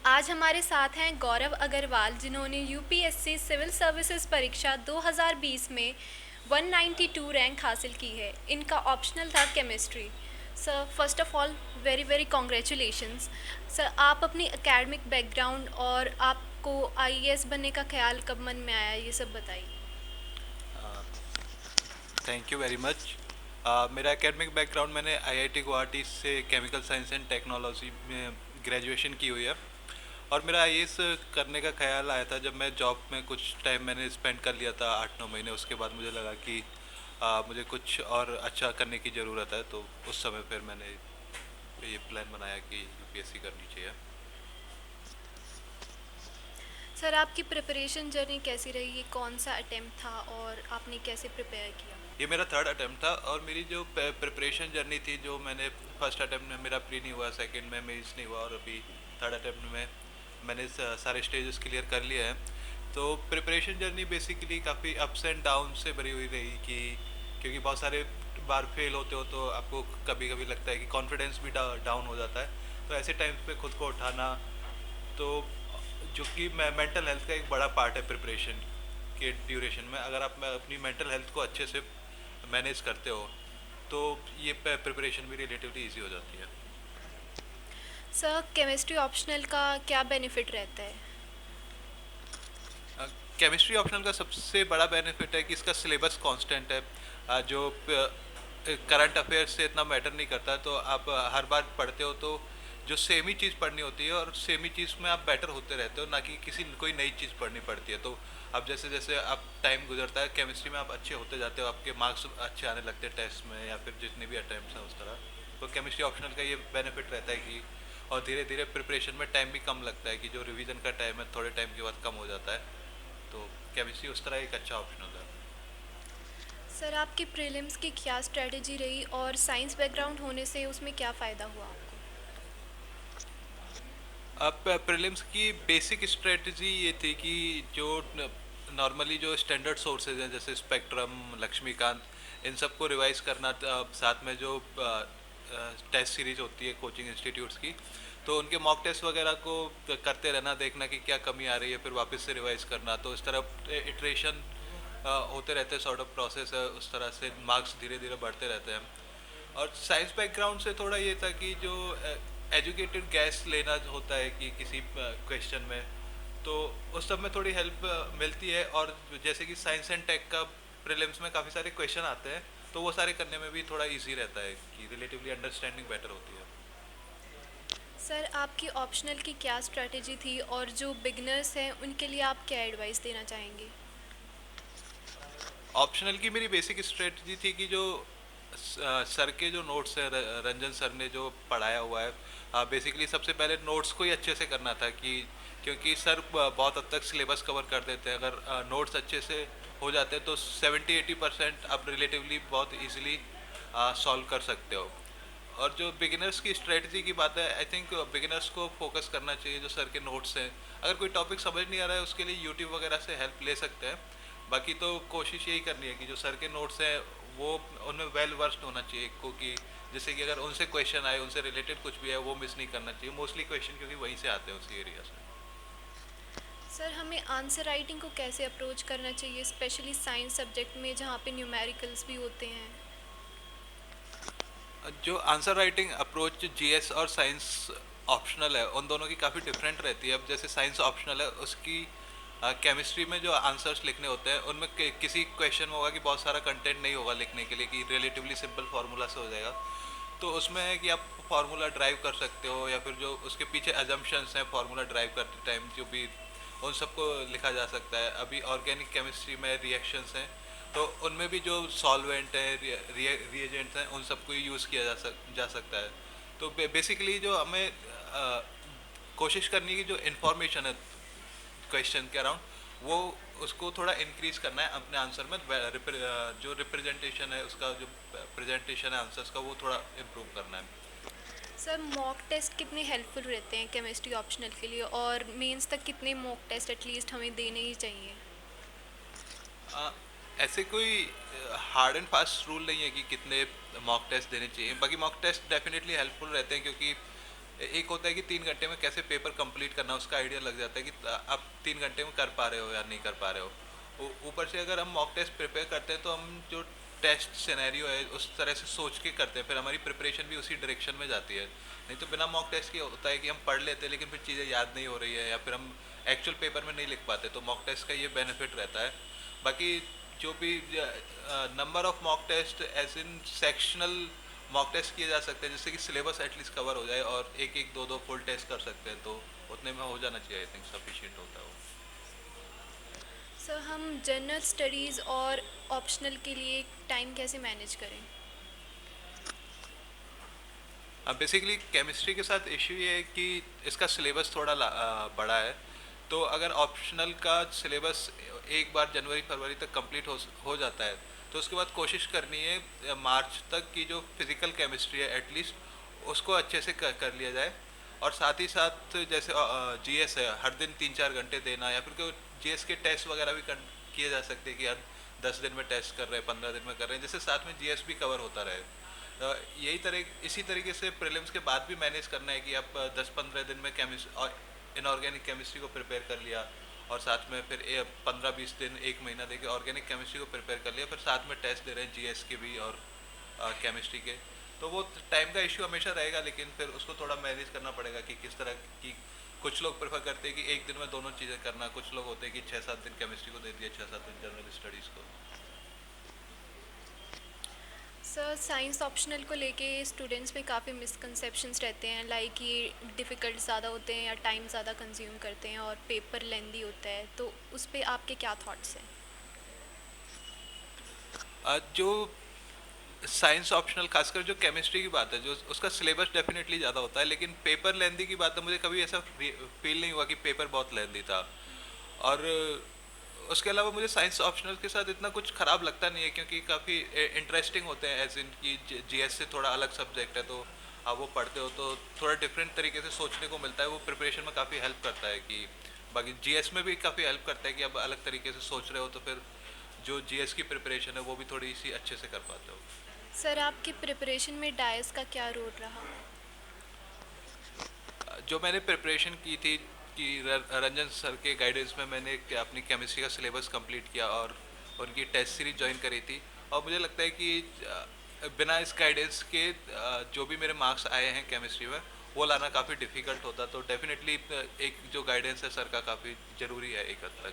आज हमारे साथ हैं गौरव अग्रवाल, जिन्होंने यूपीएससी सिविल सर्विसेज परीक्षा 2020 में 192 रैंक हासिल की है। इनका ऑप्शनल था chemistry. Sir, first of all very very congratulations. Sir, आप अपनी एकेडमिक बैकग्राउंड और आपको आईएएस बनने का ख्याल कब मन में आया, ये सब बताइए। Thank you very much. मेरा एकेडमिक बैकग्राउंड, मैंने आईआईटी गुवाहाटी से केमिकल साइंस एंड टेक्नोलॉजी में ग्रेजुएशन की हुई है। और मेरा आईएएस करने का ख्याल आया था जब मैं जॉब में कुछ टाइम मैंने स्पेंड कर लिया था, 8-9 महीने। उसके बाद मुझे लगा कि मुझे कुछ और अच्छा करने की ज़रूरत है, तो उस समय फिर मैंने ये प्लान बनाया कि यूपीएससी करनी चाहिए। सर, आपकी प्रिपरेशन जर्नी कैसी रही? ये कौन सा अटेम्प्ट था और आपने कैसे प्रिपेयर किया? ये मेरा थर्ड अटेम्प्ट था, और मेरी जो प्रिपरेशन जर्नी थी, जो मैंने फर्स्ट अटेम्प्ट में मेरा प्री नहीं हुआ, सेकंड में मेंस नहीं हुआ, और अभी थर्ड अटेम्प्ट में मैंने सारे स्टेजेस क्लियर कर लिए हैं। तो प्रिपरेशन जर्नी बेसिकली काफ़ी अप्स एंड डाउन से भरी हुई रही, कि क्योंकि बहुत सारे बार फेल होते हो तो आपको कभी कभी लगता है कि कॉन्फिडेंस भी डाउन हो जाता है। तो ऐसे टाइम्स पे खुद को उठाना, तो जो कि मेंटल हेल्थ का एक बड़ा पार्ट है प्रिपरेशन के ड्यूरेशन में। अगर आप अपनी मेंटल हेल्थ को अच्छे से मैनेज करते हो, तो ये प्रिपरेशन भी रिलेटिवली इजी हो जाती है। सर, केमिस्ट्री ऑप्शनल का क्या बेनिफिट रहता है? केमिस्ट्री ऑप्शनल का सबसे बड़ा बेनिफिट है कि इसका सिलेबस कांस्टेंट है। जो करंट अफेयर्स से इतना मैटर नहीं करता, तो आप हर बार पढ़ते हो तो जो सेम ही चीज़ पढ़नी होती है, और सेम ही चीज़ में आप बेटर होते रहते हो, ना कि कोई नई चीज़ पढ़नी पड़ती है। तो अब जैसे जैसे आप टाइम गुजरता है केमिस्ट्री में, आप अच्छे होते जाते हो, आपके मार्क्स अच्छे आने लगते हैं टेस्ट में, या फिर जितने भी अटैम्प्ट्स हैं उस तरह। तो केमिस्ट्री ऑप्शनल का ये बेनिफिट रहता है कि और धीरे धीरे प्रिपरेशन में टाइम भी कम लगता है, कि जो रिवीजन का टाइम है थोड़े टाइम के बाद कम हो जाता है। तो केमिस्ट्री उस तरह एक अच्छा ऑप्शनल है। सर, आपकी प्रीलिम्स की क्या स्ट्रेटजी रही और साइंस बैकग्राउंड होने से उसमें क्या फ़ायदा हुआ आपको? अब प्रीलिम्स की बेसिक स्ट्रेटजी ये थी कि जो नॉर्मली जो स्टैंडर्ड सोर्सेज हैं, जैसे स्पेक्ट्रम, लक्ष्मीकांत, इन सबको रिवाइज करना था। साथ में जो टेस्ट सीरीज होती है कोचिंग इंस्टीट्यूट्स की, तो उनके मॉक टेस्ट वगैरह को करते रहना, देखना कि क्या कमी आ रही है, फिर वापस से रिवाइज करना। तो इस तरह इटरेशन होते रहते हैं, सॉर्ट ऑफ प्रोसेस है। उस तरह से मार्क्स धीरे धीरे बढ़ते रहते हैं। और साइंस बैकग्राउंड से थोड़ा ये था कि जो एजुकेटेड गैस लेना होता है कि किसी क्वेश्चन में, तो उस सब में थोड़ी हेल्प मिलती है। और जैसे कि साइंस एंड टेक का प्रीलिम्स में काफ़ी सारे क्वेश्चन आते हैं, तो वो सारे करने में भी थोड़ा इजी रहता है, कि रिलेटिवली अंडरस्टैंडिंग बेटर होती है। सर, आपकी ऑप्शनल की क्या स्ट्रेटजी थी और जो बिगनर्स हैं उनके लिए आप क्या एडवाइस देना चाहेंगे? ऑप्शनल की मेरी बेसिक स्ट्रेटजी थी कि जो सर के जो नोट्स हैं, रंजन सर ने जो पढ़ाया हुआ है, बेसिकली सबसे पहले नोट्स को ही अच्छे से करना था। कि क्योंकि सर बहुत हद तक सिलेबस कवर कर देते हैं, अगर नोट्स अच्छे से हो जाते हैं तो 70-80% आप रिलेटिवली बहुत इजीली सॉल्व कर सकते हो। और जो बिगिनर्स की स्ट्रेटजी की बात है, आई थिंक बिगिनर्स को फोकस करना चाहिए जो सर के नोट्स हैं। अगर कोई टॉपिक समझ नहीं आ रहा है, उसके लिए यूट्यूब वगैरह से हेल्प ले सकते हैं। बाकी तो कोशिश यही करनी है कि जो सर के नोट्स हैं वो उनमें वेल वर्स्ड होना चाहिए को, कि जैसे कि अगर उनसे क्वेश्चन आए, उनसे रिलेटेड कुछ भी है, वो मिस नहीं करना चाहिए। मोस्टली क्वेश्चन क्योंकि वहीं से आते हैं, उसी एरिया से। सर, हमें आंसर राइटिंग को कैसे अप्रोच करना चाहिए, स्पेशली साइंस सब्जेक्ट में जहाँ पे न्यूमेरिकल्स भी होते हैं? जो आंसर राइटिंग अप्रोच जीएस और साइंस ऑप्शनल है, उन दोनों की काफ़ी डिफरेंट रहती है। अब जैसे साइंस ऑप्शनल है, उसकी केमिस्ट्री में जो आंसर्स लिखने होते हैं, उनमें किसी क्वेश्चन में होगा कि बहुत सारा कंटेंट नहीं होगा लिखने के लिए, कि रिलेटिवली सिंपल फार्मूला से हो जाएगा। तो उसमें है कि आप फार्मूला ड्राइव कर सकते हो, या फिर जो उसके पीछे अजम्पशंस हैं फार्मूला ड्राइव करते टाइम, जो भी उन सबको लिखा जा सकता है। अभी ऑर्गेनिक केमिस्ट्री में रिएक्शंस हैं, तो उनमें भी जो सॉल्वेंट है, रिएजेंट्स हैं, उन सबको यूज़ किया जा सकता है। तो बेसिकली जो हमें कोशिश करनी है कि जो इन्फॉर्मेशन है क्वेश्चन के अराउंड, वो उसको थोड़ा इंक्रीज करना है अपने आंसर में। जो रिप्रेजेंटेशन है उसका, जो प्रेजेंटेशन है आंसर्स का, वो थोड़ा इम्प्रूव करना है। सर, मॉक टेस्ट कितने हेल्पफुल रहते हैं केमिस्ट्री ऑप्शनल के लिए, और मेंस तक कितने मॉक टेस्ट एटलीस्ट हमें देने ही चाहिए? आ, ऐसे कोई हार्ड एंड फास्ट रूल नहीं है कि कितने मॉक टेस्ट देने चाहिए। बाकी मॉक टेस्ट डेफिनेटली हेल्पफुल रहते हैं, क्योंकि एक होता है कि 3 घंटे में कैसे पेपर कंप्लीट करना, उसका आइडिया लग जाता है कि आप 3 घंटे में कर पा रहे हो या नहीं कर पा रहे हो। ऊपर से अगर हम मॉक टेस्ट प्रिपेयर करते हैं तो हम जो टेस्ट सिनेरियो है उस तरह से सोच के करते हैं, फिर हमारी प्रिपरेशन भी उसी डायरेक्शन में जाती है। नहीं तो बिना मॉक टेस्ट के होता है कि हम पढ़ लेते हैं लेकिन फिर चीज़ें याद नहीं हो रही है या फिर हम एक्चुअल पेपर में नहीं लिख पाते, तो मॉक टेस्ट का ये बेनिफिट रहता है। बाकी जो भी number of mock test as in sectional mock test किए जा सकते हैं जिससे कि सिलेबस एटलीस्ट कवर हो जाए, और एक एक दो दो फुल टेस्ट कर सकते हैं, तो उतने में हो जाना चाहिए। आई थिंक सफिशिएंट होता है वो। सर हम जनरल स्टडीज़ और ऑप्शनल के लिए टाइम कैसे मैनेज करें? अब बेसिकली केमिस्ट्री के साथ इशू ये है कि इसका सिलेबस थोड़ा बड़ा है। तो अगर ऑप्शनल का सिलेबस एक बार जनवरी फरवरी तक कंप्लीट हो जाता है तो उसके बाद कोशिश करनी है मार्च तक की जो फिज़िकल केमिस्ट्री है एटलीस्ट उसको अच्छे से कर लिया जाए। और साथ ही साथ जैसे जीएस है, हर दिन 3-4 घंटे देना, या फिर जीएस के टेस्ट वगैरह भी किए जा सकते हैं कि हर 10 दिन में टेस्ट कर रहे हैं, 15 दिन में कर रहे हैं, जैसे साथ में जीएस भी कवर होता रहे। यही तरह इसी तरीके से प्रीलिम्स के बाद भी मैनेज करना है कि आप 10-15 दिन में केमिस्ट्री और इनऑर्गेनिक केमिस्ट्री को प्रिपेयर कर लिया, और साथ में फिर 15-20 दिन, एक महीना देके ऑर्गेनिक केमिस्ट्री को प्रिपेयर कर लिया, फिर साथ में टेस्ट दे रहे हैं जीएस के भी और केमिस्ट्री के। तो वो टाइम का इश्यू हमेशा रहेगा, लेकिन फिर उसको थोड़ा मैनेज करना पड़ेगा कि किस तरह की। कुछ लोग प्रेफर करते हैं कि एक दिन में दोनों चीज़ें करना, कुछ लोग होते हैं कि 6-7 दिन केमिस्ट्री को दे दिया, 6-7 दिन जनरल स्टडीज़ को। सर साइंस ऑप्शनल को लेके स्टूडेंट्स में काफ़ी मिसकंसेप्शंस रहते हैं, लाइक ये डिफ़िकल्ट ज़्यादा होते हैं या टाइम ज़्यादा कंज्यूम करते हैं और पेपर लेंदी होता है, तो उस पे आपके क्या थॉट्स हैं? जो साइंस ऑप्शनल, खासकर जो केमिस्ट्री की बात है, जो उसका सिलेबस डेफिनेटली ज़्यादा होता है, लेकिन पेपर लेंदी की बात है, मुझे कभी ऐसा फील नहीं हुआ कि पेपर बहुत लेंदी था। और उसके अलावा मुझे साइंस ऑप्शनल के साथ इतना कुछ ख़राब लगता नहीं है, क्योंकि काफ़ी इंटरेस्टिंग होते हैं, एज इन की जीएस से थोड़ा अलग सब्जेक्ट है, तो आप वो पढ़ते हो तो थोड़ा डिफरेंट तरीके से सोचने को मिलता है, वो प्रिपरेशन में काफ़ी हेल्प करता है। कि बाकी जीएस में भी काफ़ी हेल्प करता है कि आप अलग तरीके से सोच रहे हो, तो फिर जो जीएस की प्रिपरेशन है वो भी थोड़ी सी अच्छे से कर पाते हो। सर आपकी प्रिपरेशन में डायस का क्या रोल रहा? जो मैंने प्रिपरेशन की थी कि रंजन सर के गाइडेंस में मैंने अपनी केमिस्ट्री का सिलेबस कंप्लीट किया और उनकी टेस्ट सीरीज ज्वाइन करी थी। और मुझे लगता है कि बिना इस गाइडेंस के जो भी मेरे मार्क्स आए हैं केमिस्ट्री में वो लाना काफ़ी डिफ़िकल्ट होता, तो डेफिनेटली एक जो गाइडेंस है सर का काफ़ी ज़रूरी है एक हद तक।